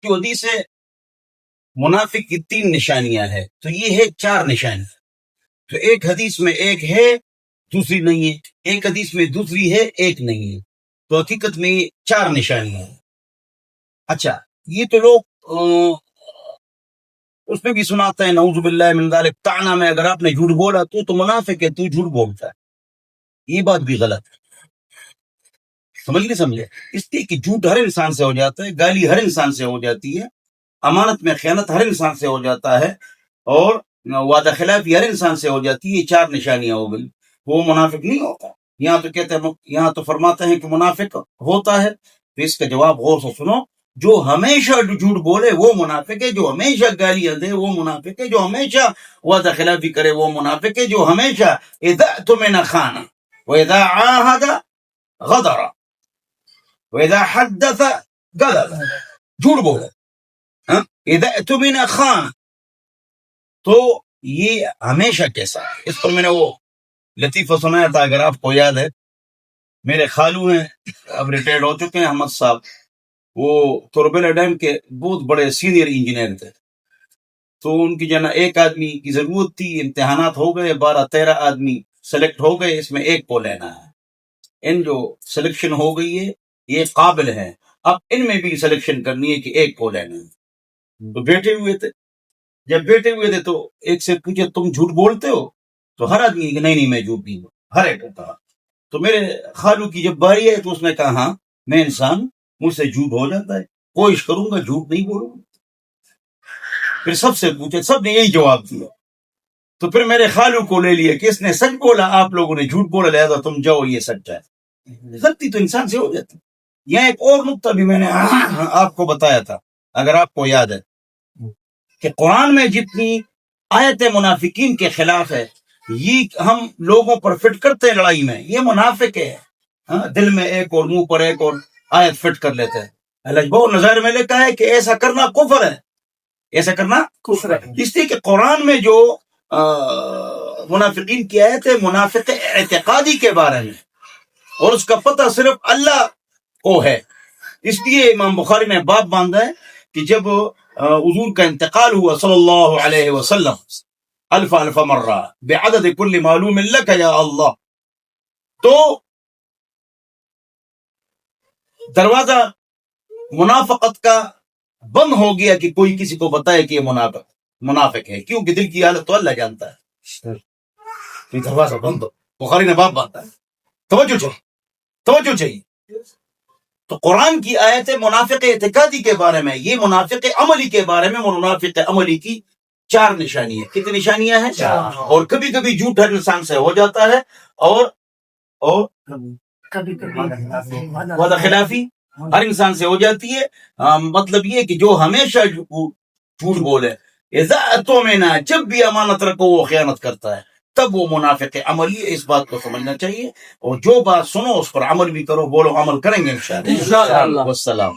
جو حدیث ہے منافق کی 3 نشانیاں ہیں، تو یہ ہے 4 نشانی. تو ایک حدیث میں ایک ہے دوسری نہیں ہے، ایک حدیث میں دوسری ہے ایک نہیں ہے، تو حقیقت میں یہ 4 نشانیاں ہیں. اچھا یہ تو لوگ اس میں بھی سناتا ہے نعوذ باللہ من ذالک، طعنہ میں اگر آپ نے جھوٹ بولا تو منافق ہے، تو جھوٹ بولتا ہے. یہ بات بھی غلط ہے. سمجھے اس لیے کہ جھوٹ ہر انسان سے ہو جاتا ہے، گالی ہر انسان سے ہو جاتی ہے، امانت میں خیانت ہر انسان سے ہو جاتا ہے، اور وعدہ خلافی ہر انسان سے ہو جاتی ہے. یہ 4 نشانیاں ہو گئی، وہ منافق نہیں ہوتا. یہاں تو کہتے ہیں، یہاں تو فرماتے ہیں کہ منافق ہوتا ہے. تو اس کا جواب غور سے سنو. جو ہمیشہ جھوٹ بولے وہ منافق ہے، جو ہمیشہ گالیاں دے وہ منافق ہے، جو ہمیشہ وعدہ خلافی کرے وہ منافق ہے، جو ہمیشہ اذا اؤتمن خان واذا عاهد غدر واذا حدث غدر، جھوٹ بولے. اذا اؤتمن خان، تو یہ ہمیشہ کیسا ہے. اس پر میں نے وہ لطیفہ سنایا تھا، اگر آپ کو یاد ہے. میرے خالو ہیں، اب ریٹائرڈ ہو چکے ہیں، احمد صاحب. وہ توربیلا ڈیم کے بہت بڑے سینئر انجینئر تھے. تو ان کی جنا ایک آدمی کی ضرورت تھی، امتحانات ہو گئے، 12-13 آدمی سلیکٹ ہو گئے، اس میں ایک کو لینا ہے. ان جو سلیکشن ہو گئی ہے یہ قابل ہے، اب ان میں بھی سلیکشن کرنی ہے کہ ایک کو لینا ہے. تو بیٹھے ہوئے تھے، جب بیٹھے ہوئے تھے تو ایک سے پوچھے تم جھوٹ بولتے ہو؟ تو ہر آدمی کہ نہیں میں جھوٹ نہیں بولتا، ہر ایک کہا. تو میرے خالو کی جب باری ہے تو اس نے کہا ہاں میں انسان، مجھ سے جھوٹ ہو جاتا ہے، کوشش کروں گا جھوٹ نہیں بولوں. پھر سب سے پوچھے، سب نے یہی جواب دیا. تو پھر میرے خالو کو لے لیا کہ اس نے سچ بولا، آپ لوگوں نے جھوٹ بولا، لہذا تم جاؤ، یہ سچا ہے. غلطی تو انسان سے ہو جاتی. یہاں ایک اور نقطہ بھی میں نے آپ کو بتایا تھا، اگر آپ کو یاد ہے، کہ قرآن میں جتنی آیت منافقین کے خلاف ہے، یہ ہم لوگوں پر فٹ کرتے ہیں لڑائی میں، یہ منافق ہے. دل میں ایک اور منہ پر ایک اور آیت فٹ کر لیتے ہیں. اللہ نظائر میں لکھا ہے کہ ایسا کرنا کفر ہے، ایسا کرنا کفر ہے. اس لیے کہ قرآن میں جو منافقین کی آیت ہے منافق اعتقادی کے بارے میں، اور اس کا پتہ صرف اللہ کو ہے. اس لیے امام بخاری نے باب باندھا ہے کہ جب حضور کا انتقال ہوا صلی اللہ علیہ وسلم، الف مرہ بعدد کل معلوم لک یا اللہ، تو دروازہ منافقت کا بند ہو گیا کہ کوئی کسی کو بتائے کہ یہ منافق ہے، کیونکہ دل کی حالت تو اللہ جانتا ہے. تو دروازہ بند ہو، بخاری نے باب باندھا ہے. توجہ چاہیے. تو قرآن کی آیت منافق اعتقادی کے بارے میں، یہ منافق عملی کے بارے میں. منافق عملی کی 4 نشانیاں. کتنی نشانیاں ہیں؟ 4. اور کبھی کبھی جھوٹ ہر انسان سے ہو جاتا ہے، اور کبھی وعدہ خلافی ہر انسان سے ہو جاتی ہے. مطلب یہ کہ جو ہمیشہ جھوٹ بولے، اذا اؤتمن، جب بھی امانت رکھو وہ خیانت کرتا ہے، تب وہ منافق عملی ہے. اس بات کو سمجھنا چاہیے، اور جو بات سنو اس پر عمل بھی کرو. بولو عمل کریں گے انشاءاللہ. والسلام.